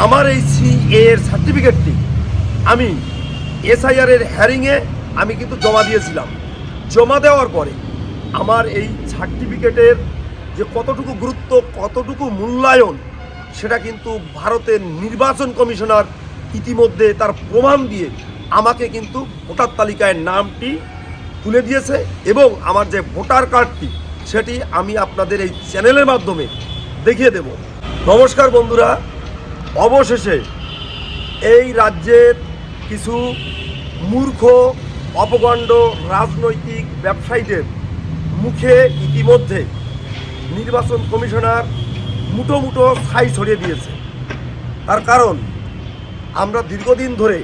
আমার এই সিএ এর সার্টিফিকেটটি আমি এসআইআর এর হ্যারিংয়ে আমি কিন্তু জমা দিয়েছিলাম। জমা দেওয়ার পরে আমার এই সার্টিফিকেটের যে কতটুকু গুরুত্ব, কতটুকু মূল্যায়ন, সেটা কিন্তু ভারতের নির্বাচন কমিশনার ইতিমধ্যে তার প্রমাণ দিয়ে আমাকে কিন্তু ভোটার তালিকায় নামটি তুলে দিয়েছে এবং আমার যে ভোটার কার্ডটি সেটি আমি আপনাদের এই চ্যানেলের মাধ্যমে দেখিয়ে দেব। নমস্কার বন্ধুরা, অবশেষে এই রাজ্যের কিছু মূর্খ অপগণ্ড রাজনৈতিক ব্যবসায়ীদের মুখে ইতিমধ্যে নির্বাচন কমিশনার মুঠো মুঠো ছাই ছড়িয়ে দিয়েছে। তার কারণ আমরা দীর্ঘদিন ধরে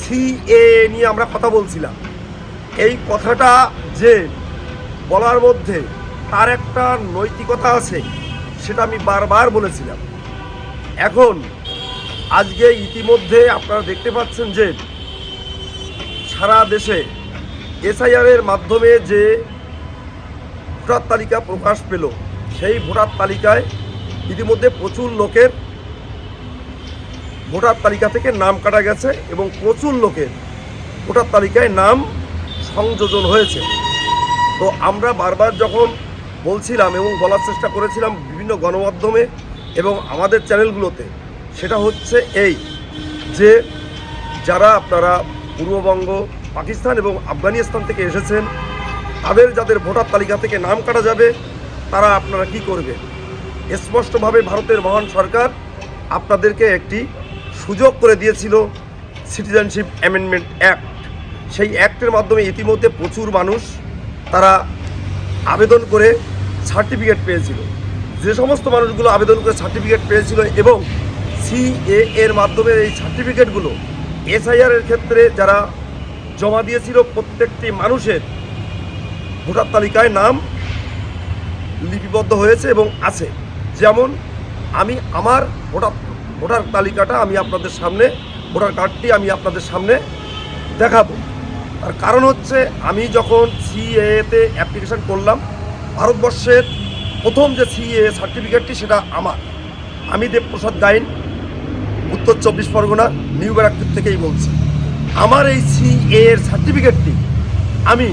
সিএ নিয়ে আমরা কথা বলছিলাম। এই কথাটা যে বলার মধ্যে তার একটা নৈতিকতা আছে, সেটা আমি বারবার বলেছিলাম। এখন আজকে ইতিমধ্যে আপনারা দেখতে পাচ্ছেন যে সারা দেশে এসআইআরের মাধ্যমে যে ভোটার তালিকা প্রকাশ পেল, সেই ভোটার তালিকায় ইতিমধ্যে প্রচুর লোকের ভোটার তালিকা থেকে নাম কাটা গেছে এবং প্রচুর লোকের ভোটার তালিকায় নাম সংযোজন হয়েছে। তো আমরা বারবার যখন বলছিলাম এবং বলার চেষ্টা করেছিলাম বিভিন্ন গণমাধ্যমে এবং আমাদের চ্যানেলগুলোতে, সেটা হচ্ছে এই যে যারা আপনারা পূর্ববঙ্গ, পাকিস্তান এবং আফগানিস্তান থেকে এসেছেন, তাদের যাদের ভোটার তালিকা থেকে নাম কাটা যাবে, তারা আপনারা কি করবেন। স্পষ্টভাবে ভারতের মহান সরকার আপনাদেরকে একটি সুযোগ করে দিয়েছিল, সিটিজেনশিপ অ্যামেন্ডমেন্ট অ্যাক্ট। সেই অ্যাক্টের মাধ্যমে ইতিমধ্যে প্রচুর মানুষ তারা আবেদন করে সার্টিফিকেট পেয়েছিল। যে সমস্ত মানুষগুলো আবেদন করে সার্টিফিকেট পেয়েছিল এবং সিএ এর মাধ্যমে এই সার্টিফিকেটগুলো এসআইআর এর ক্ষেত্রে যারা জমা দিয়েছিল, প্রত্যেকটি মানুষের ভোটার তালিকায় নাম লিপিবদ্ধ হয়েছে এবং আছে। যেমন আমি আমার ভোটার তালিকাটা আমি আপনাদের সামনে, ভোটার কার্ডটি আমি আপনাদের সামনে দেখাবো। তার কারণ হচ্ছে আমি যখন সিএতে অ্যাপ্লিকেশন করলাম, ভারতবর্ষের প্রথম যে সিএ সার্টিফিকেটটি সেটা আমি দেবপ্রসাদ গাইন, উত্তর 24 পরগনা, নিউ ব্যারাকপুর থেকেই বলছি। আমার এই সিএ এর সার্টিফিকেটটি আমি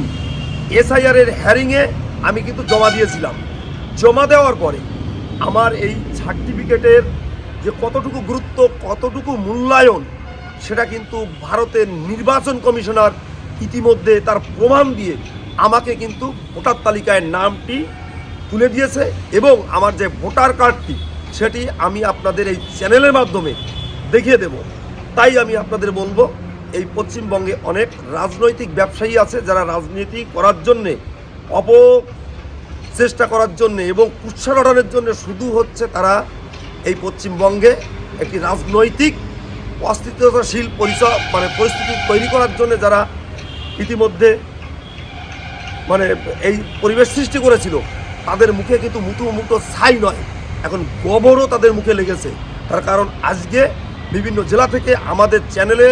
এসআইআর এর হ্যারিংয়ে আমি কিন্তু জমা দিয়েছিলাম। জমা দেওয়ার পরে আমার এই সার্টিফিকেটের যে কতটুকু গুরুত্ব, কতটুকু মূল্যায়ন, সেটা কিন্তু ভারতের নির্বাচন কমিশনার ইতিমধ্যে তার প্রমাণ দিয়ে আমাকে কিন্তু ভোটার তালিকায় নামটি তুলে দিয়েছে এবং আমার যে ভোটার কার্ডটি সেটি আমি আপনাদের এই চ্যানেলের মাধ্যমে দেখিয়ে দেব। তাই আমি আপনাদের বলবো, এই পশ্চিমবঙ্গে অনেক রাজনৈতিক ব্যবসায়ী আছে যারা রাজনীতি করার জন্যে, অপচেষ্টা করার জন্যে এবং কুৎসা রটানোর জন্য শুধু হচ্ছে তারা এই পশ্চিমবঙ্গে একটি রাজনৈতিক অস্তিত্বশীল পরিস্থিতি তৈরি করার জন্য যারা ইতিমধ্যে এই পরিবেশ সৃষ্টি করেছিল, তাদের মুখে কিন্তু মুঠো ছাই নয়, এখন গোবরও তাদের মুখে লেগেছে। তার কারণ আজকে বিভিন্ন জেলা থেকে আমাদের চ্যানেলে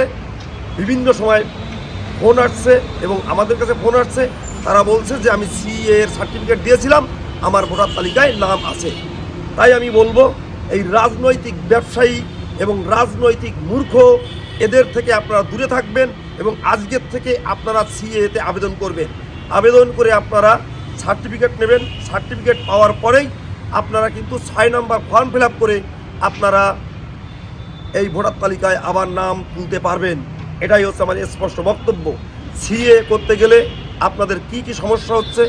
বিভিন্ন সময় ফোন আসছে এবং আমাদের কাছে ফোন আসছে, তারা বলছে যে আমি সিএ এর সার্টিফিকেট দিয়েছিলাম, আমার ভোটার তালিকায় নাম আছে। তাই আমি বলবো, এই রাজনৈতিক ব্যবসায়ী এবং রাজনৈতিক মূর্খ, এদের থেকে আপনারা দূরে থাকবেন এবং আজকের থেকে আপনারা সিএতে আবেদন করবেন। আবেদন করে আপনারা সার্টিফিকেট নেবেন। সার্টিফিকেট পাওয়ার পরেই আপনারা কিন্তু 6 নম্বর ফর্ম ফিল আপ করে আপনারা এই ভোটার তালিকায় আবার নাম তুলতে পারবেন। এটাই হচ্ছে আমার স্পষ্ট বক্তব্য। সিএ করতে গেলে আপনাদের কি কি সমস্যা হচ্ছে,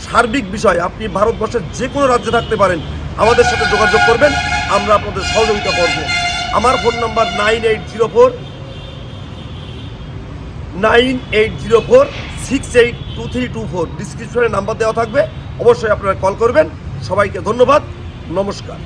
সার্বিক বিষয়, আপনি ভারতবর্ষের যে কোনো রাজ্যে থাকতে পারেন, আমাদের সাথে যোগাযোগ করবেন, আমরা আপনাদের সহযোগিতা করব। আমার ফোন নাম্বার 9804682324। ডিসক্রিপশনে নাম্বার দেওয়া থাকবে, অবশ্যই আপনারা কল করবেন। সবাইকে ধন্যবাদ, নমস্কার।